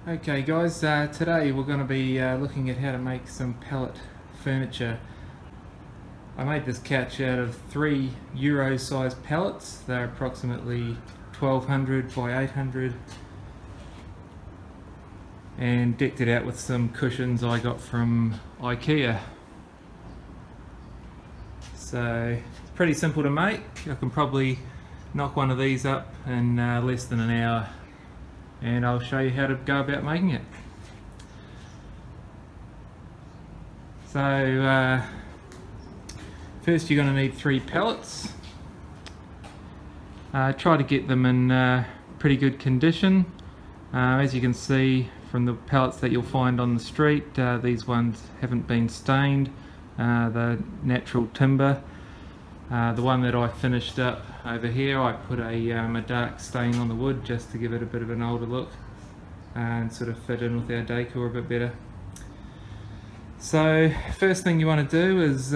Okay guys, today we're going to be looking at how to make some pallet furniture. I made this couch out of 3 Euro size pallets. They're approximately 1200 by 800, and decked it out with some cushions I got from IKEA. So it's pretty simple to make. I can probably knock one of these up in less than an hour, and I'll show you how to go about making it. So first you're going to need 3 pallets. Try to get them in pretty good condition. As you can see from the pallets that you'll find on the street, these ones haven't been stained. The natural timber. The one that I finished up over here, I put a dark stain on the wood just to give it a bit of an older look and sort of fit in with our decor a bit better. So first thing you want to do is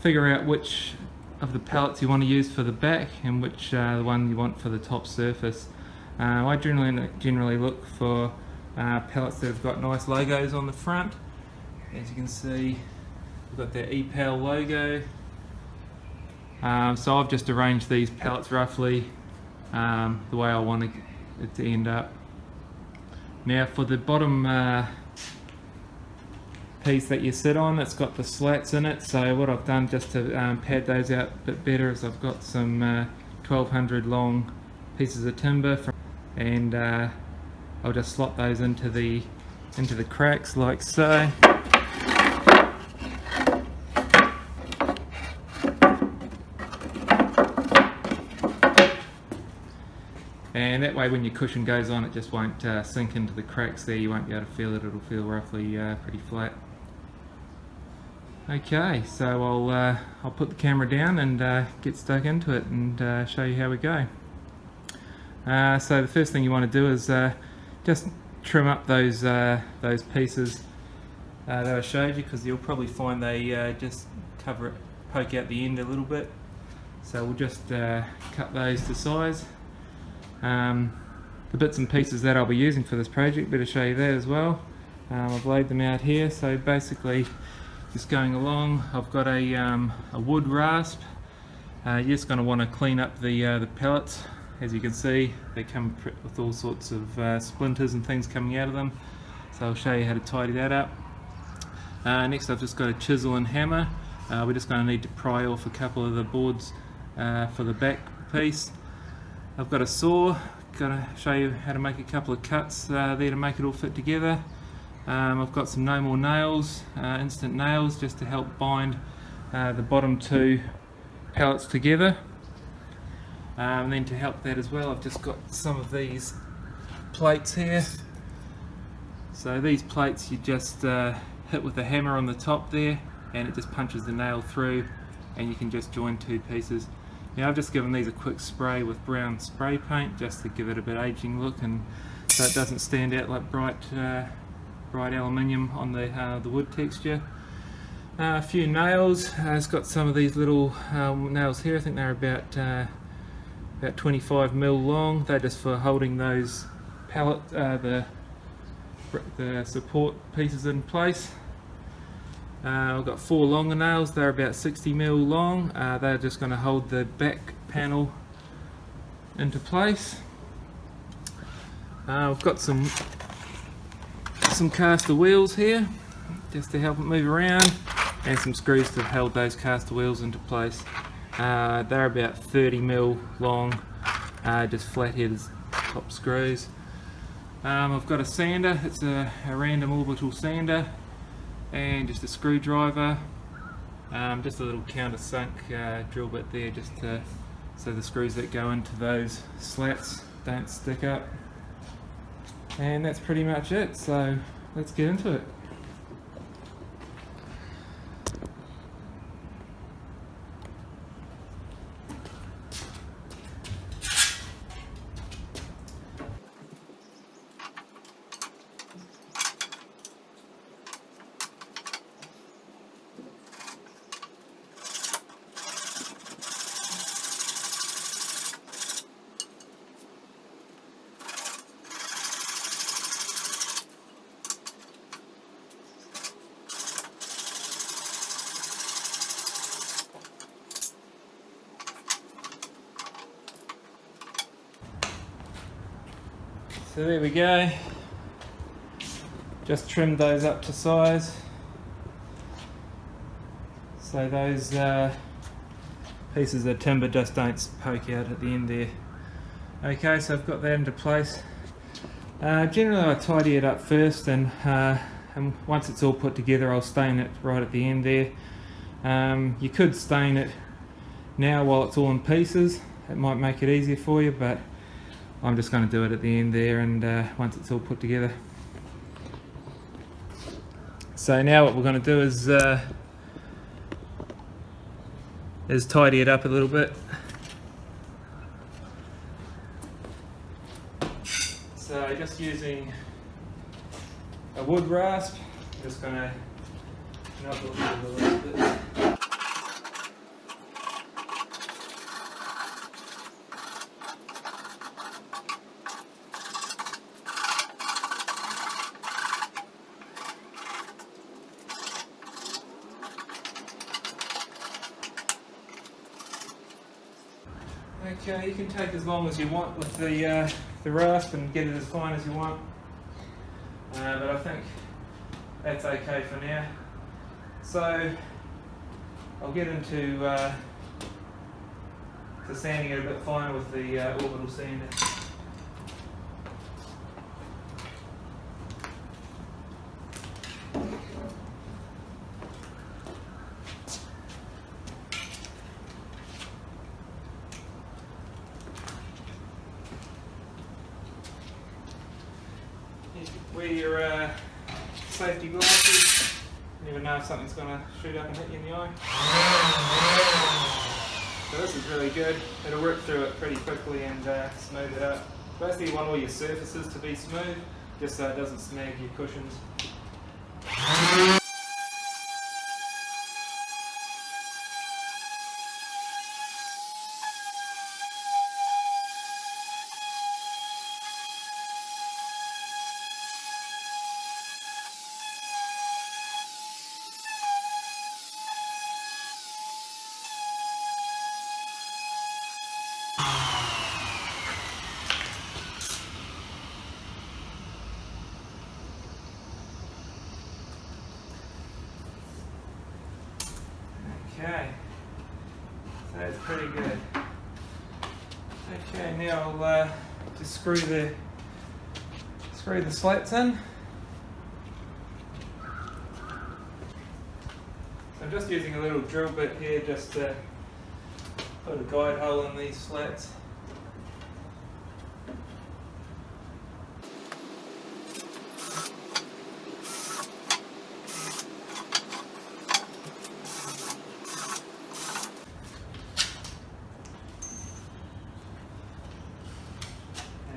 figure out which of the pallets you want to use for the back and which the one you want for the top surface. I generally look for pallets that have got nice logos on the front. As you can see, we've got the EPAL logo. So I've just arranged these pallets roughly the way I want it to end up. Now for the bottom piece that you sit on, it's got the slats in it, so what I've done just to pad those out a bit better is I've got some 1200 long pieces of timber and I'll just slot those into the cracks like so. And that way when your cushion goes on, it just won't sink into the cracks there. You won't be able to feel it. It'll feel roughly pretty flat. Okay, so I'll put the camera down and get stuck into it and show you how we go. So the first thing you want to do is just trim up those pieces that I showed you, because you'll probably find they just poke out the end a little bit. So we'll just cut those to size. The bits and pieces that I'll be using for this project, better show you that as well. I've laid them out here. So basically, just going along, I've got a wood rasp. You're just going to want to clean up the pellets. As you can see, they come with all sorts of splinters and things coming out of them. So I'll show you how to tidy that up. Next, I've just got a chisel and hammer. We're just going to need to pry off a couple of the boards for the back piece. I've got a saw, got to show you how to make a couple of cuts there to make it all fit together. I've got some no more nails, instant nails, just to help bind the bottom 2 pallets together. And then to help that as well, I've just got some of these plates here. So these plates you just hit with a hammer on the top there, and it just punches the nail through, and you can just join 2 pieces. Now I've just given these a quick spray with brown spray paint just to give it a bit aging look, and so it doesn't stand out like bright aluminium on the wood texture. A few nails. It's got some of these little nails here. I think they're about 25mm long. They're just for holding those the support pieces in place. I've got 4 longer nails. They're about 60mm long. They're just going to hold the back panel into place. I've got some caster wheels here just to help it move around, and some screws to hold those caster wheels into place. They're about 30mm long, just flathead top screws. I've got a sander. It's a random orbital sander, and just a screwdriver, just a little countersunk drill bit there, just so the screws that go into those slats don't stick up. And that's pretty much it, so let's get into it. So there we go. Just trimmed those up to size. So those pieces of timber just don't poke out at the end there. Okay, so I've got that into place. Generally I tidy it up first, and once it's all put together I'll stain it right at the end there. You could stain it now while it's all in pieces. It might make it easier for you, but I'm just going to do it at the end there, and once it's all put together. So now what we're going to do is tidy it up a little bit. So just using a wood rasp, I'm just going to knock it a little bit. Okay, you can take as long as you want with the rasp and get it as fine as you want, but I think that's okay for now. So I'll get into to sanding it a bit finer with the orbital sander. Wear your safety glasses. You never know if something's going to shoot up and hit you in the eye. So this is really good. It'll work through it pretty quickly and smooth it up. Basically you want all your surfaces to be smooth, just so it doesn't snag your cushions. Okay, so that's pretty good. Okay, now I'll just screw the slats in. So I'm just using a little drill bit here just to put a guide hole in these slats.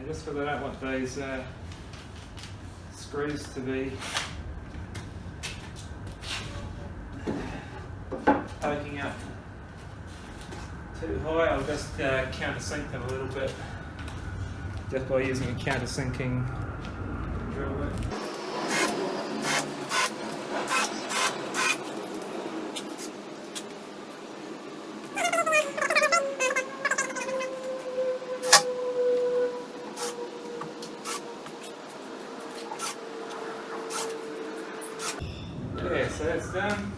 Just because I don't want those screws to be poking up too high, I'll just countersink them a little bit just by using a countersinking drill bit. Yeah, so that's done.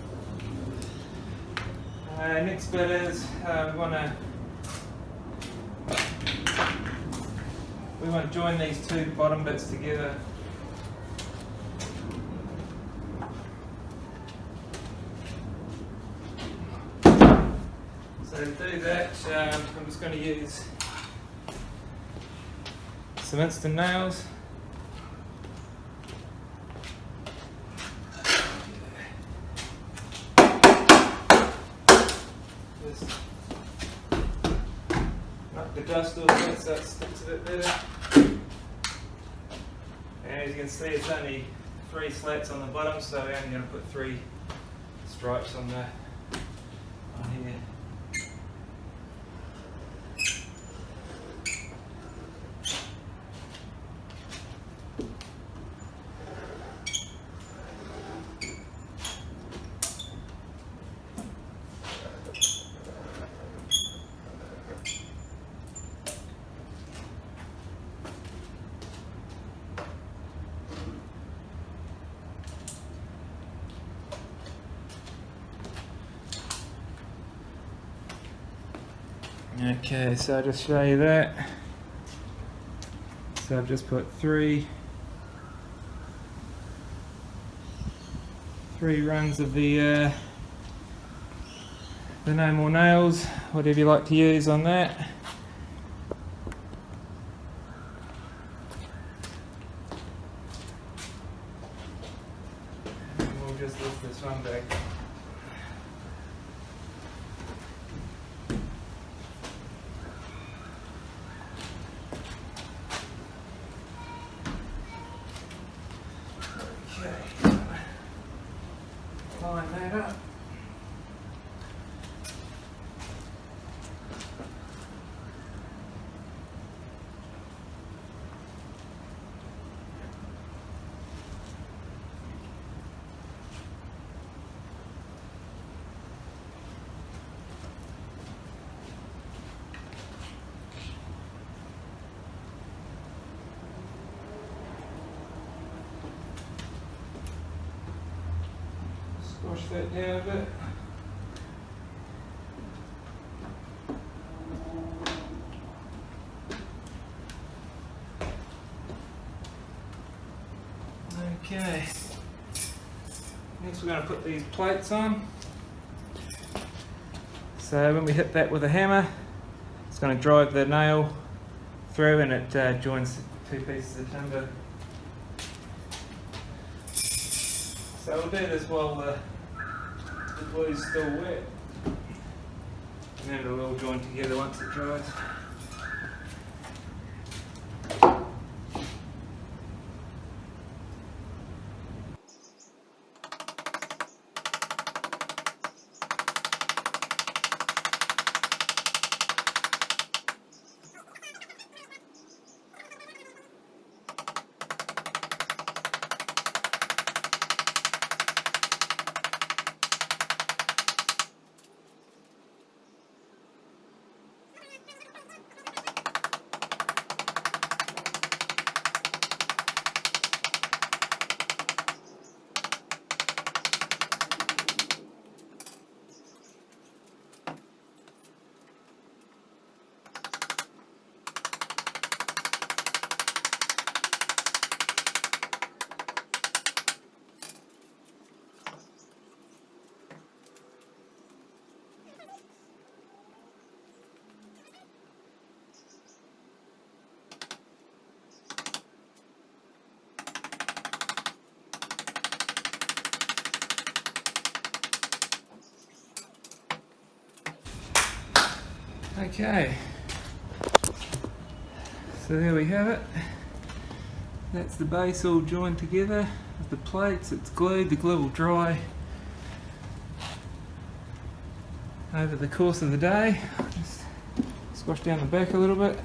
Next bit is we want to join these two bottom bits together. So to do that, I'm just going to use some instant nails. Knock the dust off it so it sticks a bit better. And as you can see, it's only 3 slats on the bottom, so we're only going to put 3 stripes on here. Okay, so I'll just show you that. So I've just put three rungs of the no more nails, whatever you like to use on that. And we'll just lift this one back. Okay, line that up. Squash that down a bit. Okay, next we're going to put these plates on. So when we hit that with a hammer, it's going to drive the nail through and it joins two pieces of timber. So we'll do this while the glue's still wet, and then it'll all join together once it dries. Okay, so there we have it. That's the base all joined together with the plates. It's glued, the glue will dry over the course of the day. Just squash down the back a little bit.